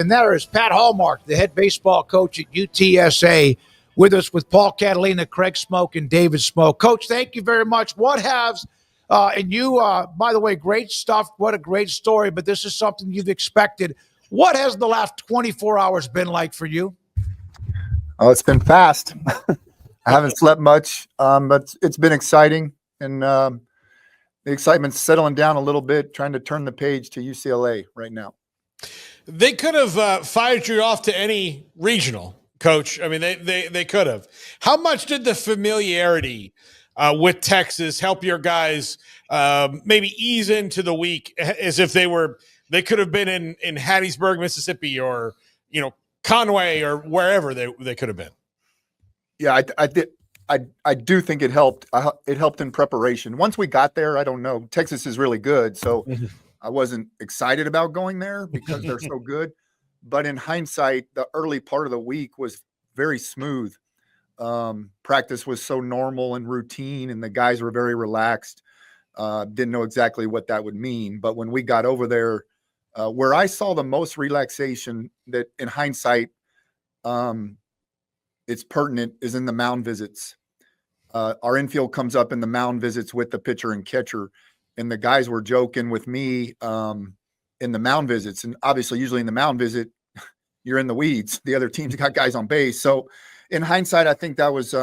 And there is Pat Hallmark, the head baseball coach at UTSA, with us with Paul Catalina, Craig Smoke, and David Smoke. Coach, thank you very much. What has, and you, by the way, great stuff. What a great story, but this is something you've expected. What has the last 24 hours been like for you? Oh, it's been fast. I haven't slept much, but it's been exciting. And the excitement's settling down a little bit, trying to turn the page to UCLA right now. They could have fired you off to any regional, Coach. I mean, they could have. How much did the familiarity with Texas help your guys maybe ease into the week as if they could have been in Hattiesburg, Mississippi, or Conway, or wherever they could have been? Yeah, I do think it helped. It helped in preparation. Once we got there, I don't know. Texas is really good, so I wasn't excited about going there because they're so good. But in hindsight, the early part of the week was very smooth. Practice was so normal and routine, and the guys were very relaxed. Didn't know exactly what that would mean. But when we got over there, where I saw the most relaxation, that in hindsight, it's pertinent, is in the mound visits. Our infield comes up in the mound visits with the pitcher and catcher, and the guys were joking with me in the mound visits. And obviously, usually in the mound visit, you're in the weeds. The other team's got guys on base. So in hindsight, I think that was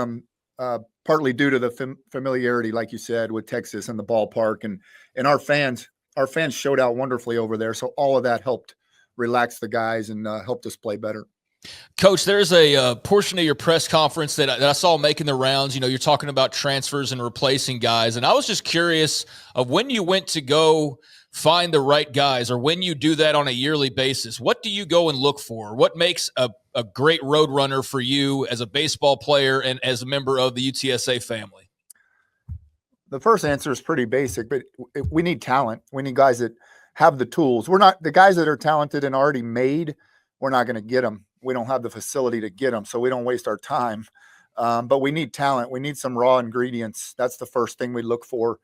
partly due to the familiarity, like you said, with Texas and the ballpark, and our fans showed out wonderfully over there. So all of that helped relax the guys and helped us play better. Coach, there's a portion of your press conference that I saw making the rounds. You're talking about transfers and replacing guys. And I was just curious of when you went to go find the right guys, or when you do that on a yearly basis, what do you go and look for? What makes a great roadrunner for you as a baseball player and as a member of the UTSA family? The first answer is pretty basic, but we need talent. We need guys that have the tools. We're not the guys that are talented and already made. We're not going to get them. We don't have the facility to get them, so we don't waste our time. But we need talent. We need some raw ingredients. That's the first thing we look for.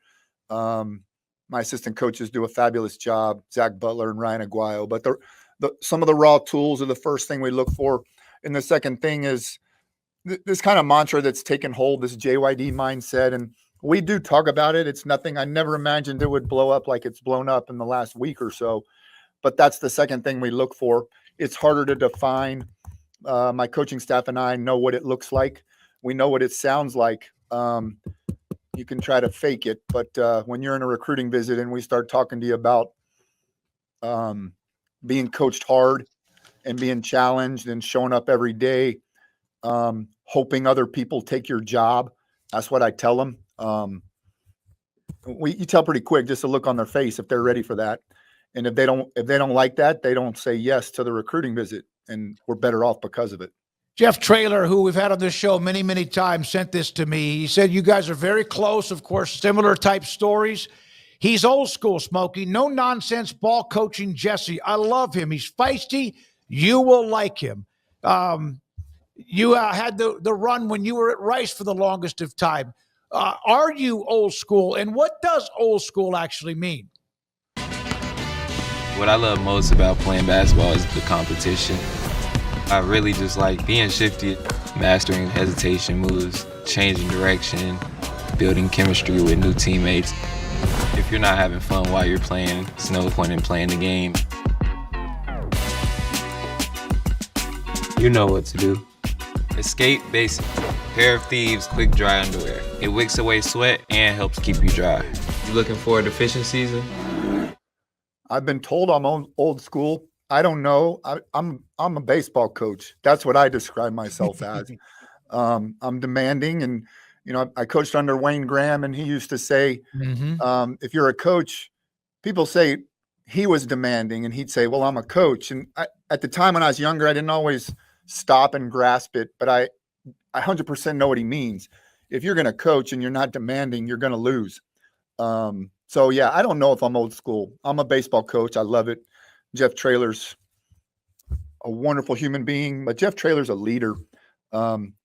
My assistant coaches do a fabulous job, Zach Butler and Ryan Aguayo. But some of the raw tools are the first thing we look for. And the second thing is this kind of mantra that's taken hold, this JYD mindset. And we do talk about it. It's nothing. I never imagined it would blow up like it's blown up in the last week or so. But that's the second thing we look for. It's harder to define. My coaching staff and I know what it looks like. We know what it sounds like. You can try to fake it, but when you're in a recruiting visit and we start talking to you about being coached hard and being challenged and showing up every day, hoping other people take your job, that's what I tell them. You tell pretty quick, just a look on their face if they're ready for that. And if they don't like that, they don't say yes to the recruiting visit, and we're better off because of it. Jeff Traylor, who we've had on this show many, many times, sent this to me. He said you guys are very close, of course, similar type stories. He's old school, Smokey. No nonsense ball coaching Jesse. I love him. He's feisty. You will like him. You had the run when you were at Rice for the longest of time. Are you old school? And what does old school actually mean? What I love most about playing basketball is the competition. I really just like being shifty, mastering hesitation moves, changing direction, building chemistry with new teammates. If you're not having fun while you're playing, there's no point in playing the game. You know what to do. Escape basic. Pair of Thieves quick dry underwear. It wicks away sweat and helps keep you dry. You looking forward to fishing season? I've been told I'm old school. I don't know. I'm a baseball coach. That's what I describe myself as. I'm demanding, and I coached under Wayne Graham, and he used to say, if you're a coach, people say he was demanding, and he'd say, well, I'm a coach. And at the time when I was younger, I didn't always stop and grasp it, but I 100% know what he means. If you're going to coach and you're not demanding, you're going to lose. So yeah, I don't know if I'm old school. I'm a baseball coach. I love it. Jeff Traylor's a wonderful human being, but Jeff Traylor's a leader.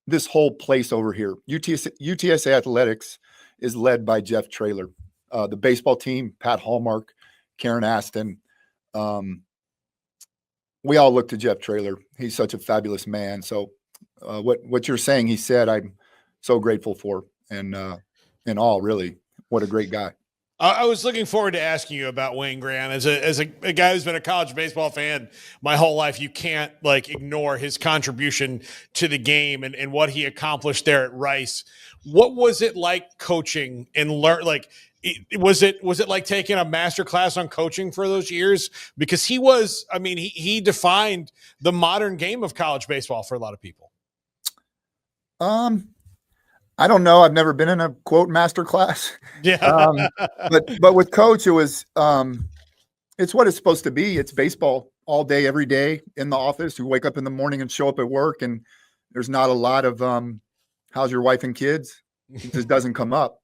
This whole place over here, UTSA Athletics, is led by Jeff Traylor. The baseball team, Pat Hallmark, Karen Aston. we all look to Jeff Traylor. He's such a fabulous man. So what you're saying, he said, I'm so grateful for, and in all, really, what a great guy. I was looking forward to asking you about Wayne Graham as a guy who's been a college baseball fan my whole life. You can't ignore his contribution to the game and what he accomplished there at Rice. What was it like coaching and learn? Was it like taking a master class on coaching for those years? Because he defined the modern game of college baseball for a lot of people. I don't know. I've never been in a quote master class. Yeah. But with Coach, it was it's what it's supposed to be. It's baseball all day, every day in the office. You wake up in the morning and show up at work, and there's not a lot of how's your wife and kids? It just doesn't come up.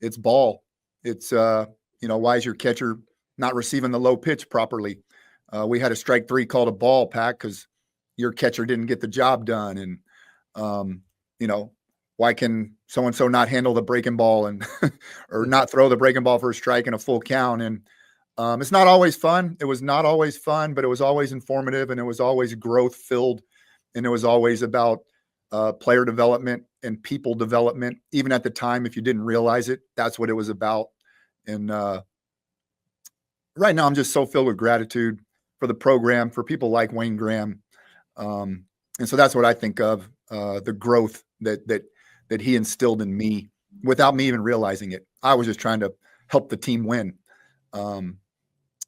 It's ball. It's why is your catcher not receiving the low pitch properly? We had a strike 3 called a ball, Pack, because your catcher didn't get the job done. And why can so-and-so not handle the breaking ball and or not throw the breaking ball for a strike and a full count? And it's not always fun. It was not always fun, but it was always informative, and it was always growth-filled, and it was always about player development and people development. Even at the time, if you didn't realize it, that's what it was about. And right now, I'm just so filled with gratitude for the program, for people like Wayne Graham. And so that's what I think of, the growth that he instilled in me without me even realizing it. I was just trying to help the team win. And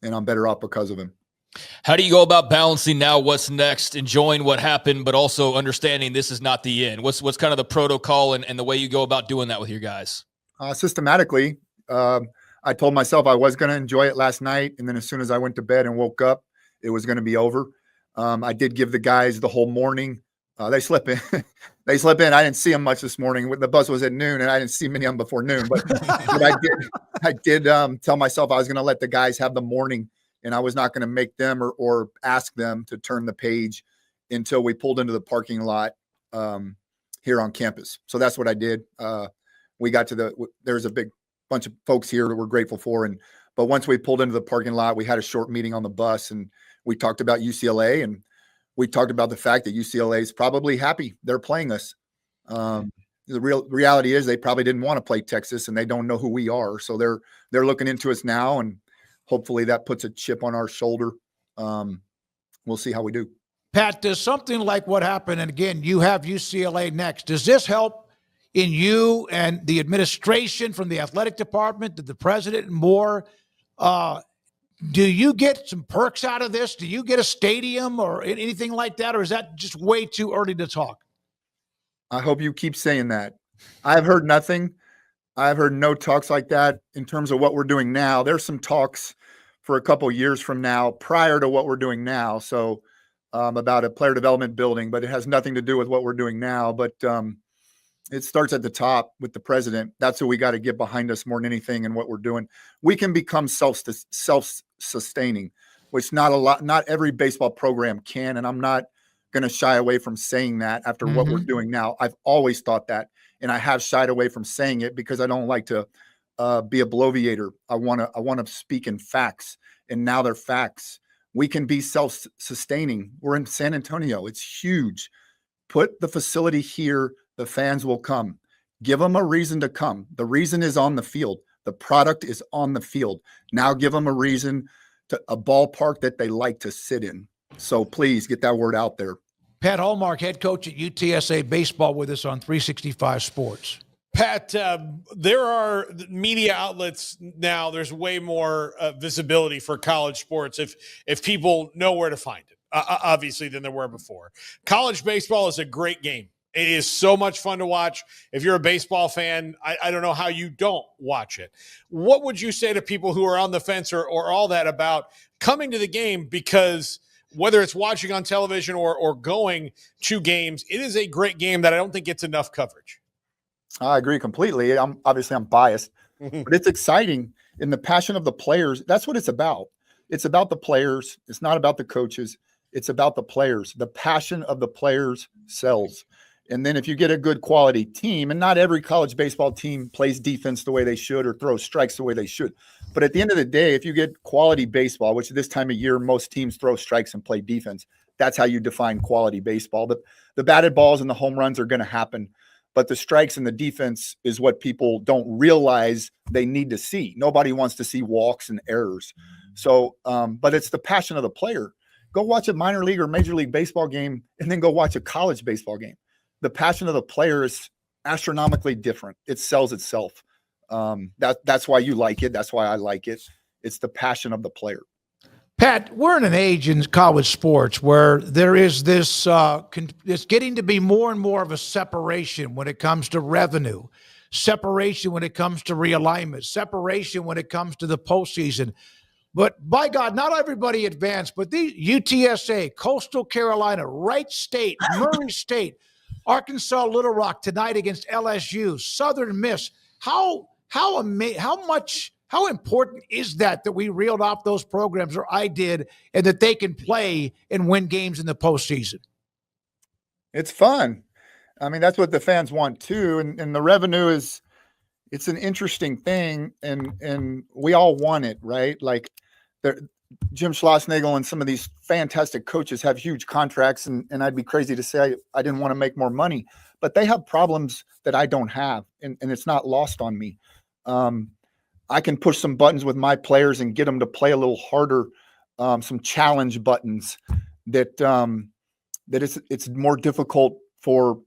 I'm better off because of him. How do you go about balancing now what's next, enjoying what happened, but also understanding this is not the end? What's kind of the protocol and the way you go about doing that with your guys? Systematically, I told myself I was going to enjoy it last night. And then as soon as I went to bed and woke up, it was going to be over. I did give the guys the whole morning. They slept in. I didn't see them much this morning. The bus was at noon, and I didn't see many of them before noon. But I did tell myself I was going to let the guys have the morning, and I was not going to make them or ask them to turn the page until we pulled into the parking lot here on campus. So that's what I did. We got to there's a big bunch of folks here that we're grateful for. But once we pulled into the parking lot, we had a short meeting on the bus, and we talked about UCLA, and we talked about the fact that UCLA is probably happy they're playing us. The reality is they probably didn't want to play Texas, and they don't know who we are. So they're looking into us now, and hopefully that puts a chip on our shoulder. We'll see how we do. Pat, does something like what happened, and again, you have UCLA next, does this help in you and the administration, from the athletic department to the president and more? Do you get some perks out of this? Do you get a stadium or anything like that? Or is that just way too early to talk? I hope you keep saying that. I've heard nothing. I've heard no talks like that in terms of what we're doing now. There's some talks for a couple years from now prior to what we're doing now. So about a player development building, but it has nothing to do with what we're doing now. But it starts at the top with the president. That's who we got to get behind us more than anything in what we're doing. We can become self-sustaining, which not every baseball program can. And I'm not going to shy away from saying that after what we're doing now. I've always thought that, and I have shied away from saying it because I don't like to be a bloviator. I want to speak in facts, and now they're facts. We can be self-sustaining. We're in San Antonio. It's huge. Put the facility here. The fans will come. Give them a reason to come. The reason is on the field. The product is on the field. Now give them a reason a ballpark that they like to sit in. So please get that word out there. Pat Hallmark, head coach at UTSA Baseball, with us on 365 Sports. Pat, there are media outlets now. There's way more visibility for college sports if people know where to find it, obviously, than there were before. College baseball is a great game. It is so much fun to watch. If you're a baseball fan, I don't know how you don't watch it. What would you say to people who are on the fence or all that about coming to the game? Because whether it's watching on television or going to games, it is a great game that I don't think gets enough coverage. I agree completely. I'm biased, but it's exciting. In the passion of the players, that's what it's about. It's about the players. It's not about the coaches. It's about the players. The passion of the players sells. And then if you get a good quality team, and not every college baseball team plays defense the way they should or throws strikes the way they should. But at the end of the day, if you get quality baseball, which this time of year, most teams throw strikes and play defense, that's how you define quality baseball. The batted balls and the home runs are going to happen, but the strikes and the defense is what people don't realize they need to see. Nobody wants to see walks and errors. So, but it's the passion of the player. Go watch a minor league or major league baseball game and then go watch a college baseball game. The passion of the player is astronomically different. It sells itself. That's why you like it. That's why I like it. It's the passion of the player. Pat, we're in an age in college sports where there is this, it's getting to be more and more of a separation when it comes to revenue, separation when it comes to realignment, separation when it comes to the postseason. But by God, not everybody advanced, but the UTSA, Coastal Carolina, Wright State, Murray State, Arkansas Little Rock tonight against LSU, Southern Miss. How important is that we reeled off those programs, or I did, and that they can play and win games in the postseason? It's fun. I mean, that's what the fans want too. And the revenue it's an interesting thing, and we all want it, right? Like Jim Schlossnagle and some of these fantastic coaches have huge contracts, and I'd be crazy to say I didn't want to make more money, but they have problems that I don't have, and it's not lost on me. I can push some buttons with my players and get them to play a little harder, some challenge buttons that it's more difficult for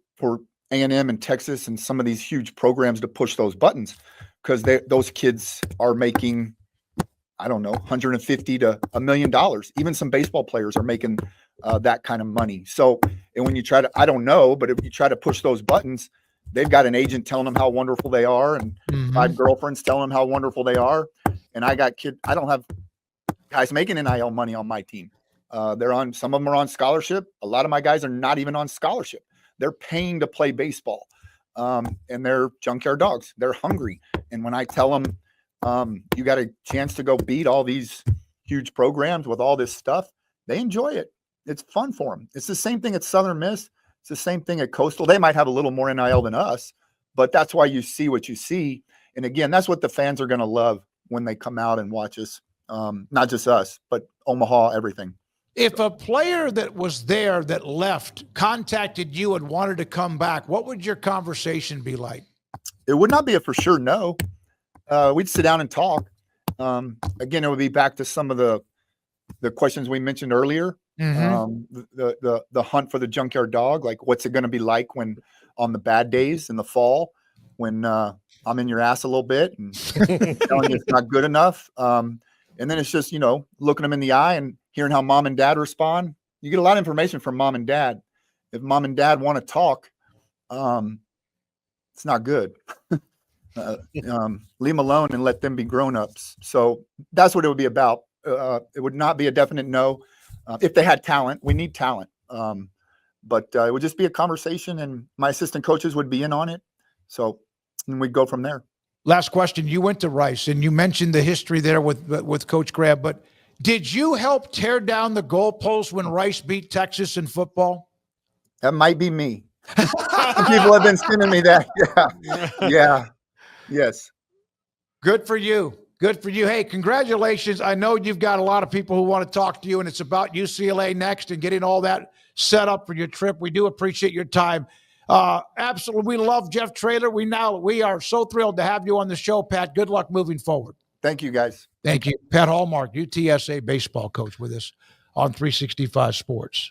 A&M and Texas and some of these huge programs to push those buttons, because those kids are making, I don't know, $150,000 to $1 million. Even some baseball players are making that kind of money. So, and when you try to, I don't know, but if you try to push those buttons, they've got an agent telling them how wonderful they are, and 5 girlfriends telling them how wonderful they are. And I don't have guys making NIL money on my team. Some of them are on scholarship. A lot of my guys are not even on scholarship. They're paying to play baseball. And they're junkyard dogs. They're hungry. And when I tell them, you got a chance to go beat all these huge programs with all this stuff, they enjoy it. It's fun for them. It's the same thing at Southern Miss. It's the same thing at Coastal. They might have a little more NIL than us, but that's why you see what you see. And again, that's what the fans are going to love when they come out and watch us. Not just us, but Omaha, everything. If a player that was there that left contacted you and wanted to come back, what would your conversation be like? It would not be a for sure no. We'd sit down and talk. Again, it would be back to some of the questions we mentioned earlier. The hunt for the junkyard dog. Like, what's it going to be like when on the bad days in the fall, when I'm in your ass a little bit and telling you it's not good enough. And then it's just, looking them in the eye and hearing how mom and dad respond. You get a lot of information from mom and dad. If mom and dad want to talk, it's not good. Leave them alone and let them be grown-ups. So that's what it would be about. It would not be a definite no. If they had talent, we need talent. But it would just be a conversation, and my assistant coaches would be in on it. So, and we'd go from there. Last question. You went to Rice, and you mentioned the history there with Coach Grab, but did you help tear down the goalpost when Rice beat Texas in football? That might be me. People have been sending me that. Yeah. Yes. Good for you. Good for you. Hey, congratulations. I know you've got a lot of people who want to talk to you, and it's about UCLA next and getting all that set up for your trip. We do appreciate your time. Absolutely. We love Jeff Traylor. We are so thrilled to have you on the show, Pat. Good luck moving forward. Thank you, guys. Thank you. Pat Hallmark, UTSA baseball coach, with us on 365 Sports.